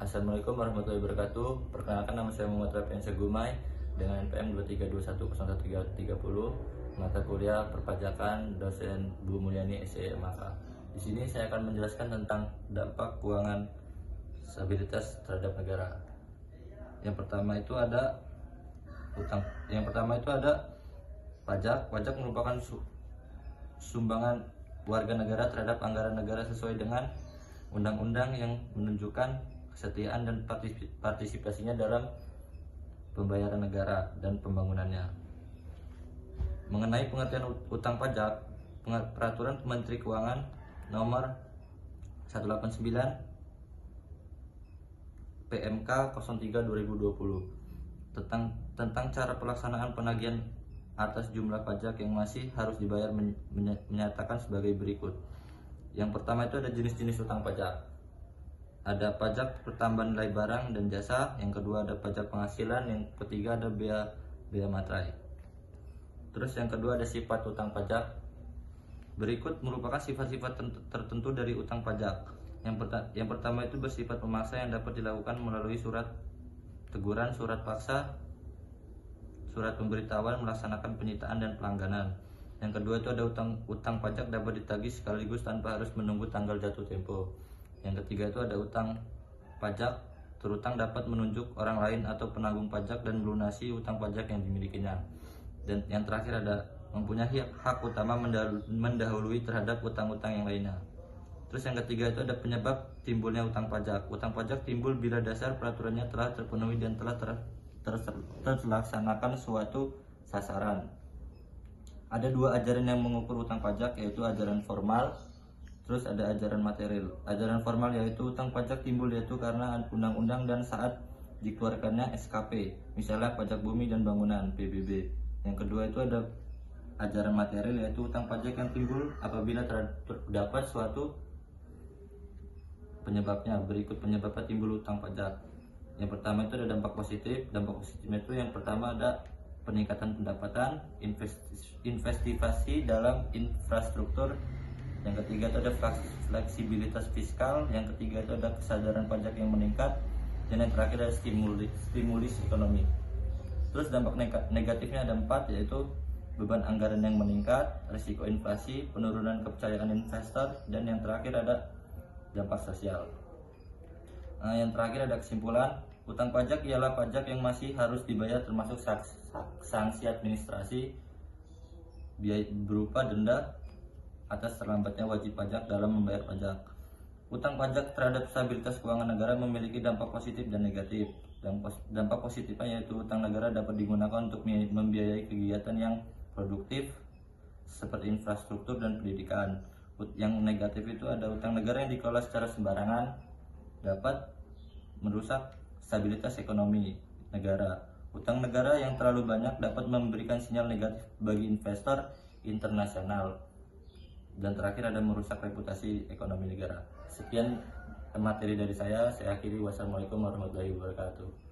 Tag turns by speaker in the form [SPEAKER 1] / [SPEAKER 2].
[SPEAKER 1] Assalamualaikum warahmatullahi wabarakatuh. Perkenalkan, nama saya Muhammad Rafiansyah Gumai dengan NPM 23210130, mata kuliah perpajakan, dosen Bu Mulyani SCMAK. Di sini saya akan menjelaskan tentang dampak keuangan stabilitas terhadap negara. Yang pertama itu ada utang. Yang pertama itu ada pajak. Pajak merupakan sumbangan warga negara terhadap anggaran negara sesuai dengan undang-undang yang menunjukkan kesetiaan dan partisipasinya dalam pembayaran negara dan pembangunannya. Mengenai pengertian utang pajak, Peraturan Menteri Keuangan Nomor 189 PMK 03/2020 tentang cara pelaksanaan penagihan atas jumlah pajak yang masih harus dibayar menyatakan sebagai berikut. Yang pertama itu ada jenis-jenis utang pajak. Ada pajak pertambahan nilai barang dan jasa, yang kedua ada pajak penghasilan, yang ketiga ada bea materai. Terus yang kedua ada sifat utang pajak. Berikut merupakan sifat-sifat tertentu dari utang pajak. Yang pertama itu bersifat memaksa yang dapat dilakukan melalui surat teguran, surat paksa, surat pemberitahuan, melaksanakan penyitaan dan pelangganan. Yang kedua itu ada utang pajak dapat ditagih sekaligus tanpa harus menunggu tanggal jatuh tempo. Yang ketiga itu ada utang pajak terutang dapat menunjuk orang lain atau penanggung pajak dan melunasi utang pajak yang dimilikinya. Dan yang terakhir ada mempunyai hak utama mendahului terhadap utang-utang yang lainnya. Terus yang ketiga itu ada penyebab timbulnya utang pajak. Utang pajak timbul bila dasar peraturannya telah terpenuhi dan telah terlaksanakan suatu sasaran. Ada dua ajaran yang mengukur utang pajak, yaitu ajaran formal, terus ada ajaran material. Ajaran formal yaitu utang pajak timbul yaitu karena undang-undang dan saat dikeluarkannya SKP, misalnya pajak bumi dan bangunan PBB. Yang kedua itu ada ajaran material yaitu utang pajak yang timbul apabila terdapat suatu penyebabnya. Berikut penyebabnya timbul utang pajak. Yang pertama itu ada dampak positif. Dampak positifnya itu yang pertama ada peningkatan pendapatan, investasi dalam infrastruktur. Yang ketiga itu ada fleksibilitas fiskal. Yang ketiga itu ada kesadaran pajak yang meningkat. Dan yang terakhir ada stimulus ekonomi. Terus dampak negatifnya ada 4, yaitu beban anggaran yang meningkat, risiko inflasi, penurunan kepercayaan investor, dan yang terakhir ada dampak sosial. Yang terakhir ada kesimpulan. Utang pajak ialah pajak yang masih harus dibayar termasuk sanksi administrasi biaya berupa denda atas terlambatnya wajib pajak dalam membayar pajak. Utang pajak terhadap stabilitas keuangan negara memiliki dampak positif dan negatif. Dampak positifnya yaitu utang negara dapat digunakan untuk membiayai kegiatan yang produktif seperti infrastruktur dan pendidikan. Yang negatif itu ada utang negara yang dikelola secara sembarangan dapat merusak stabilitas ekonomi negara. Utang negara yang terlalu banyak dapat memberikan sinyal negatif bagi investor internasional. Dan terakhir ada merusak reputasi ekonomi negara. Sekian materi dari saya akhiri. Wassalamualaikum warahmatullahi wabarakatuh.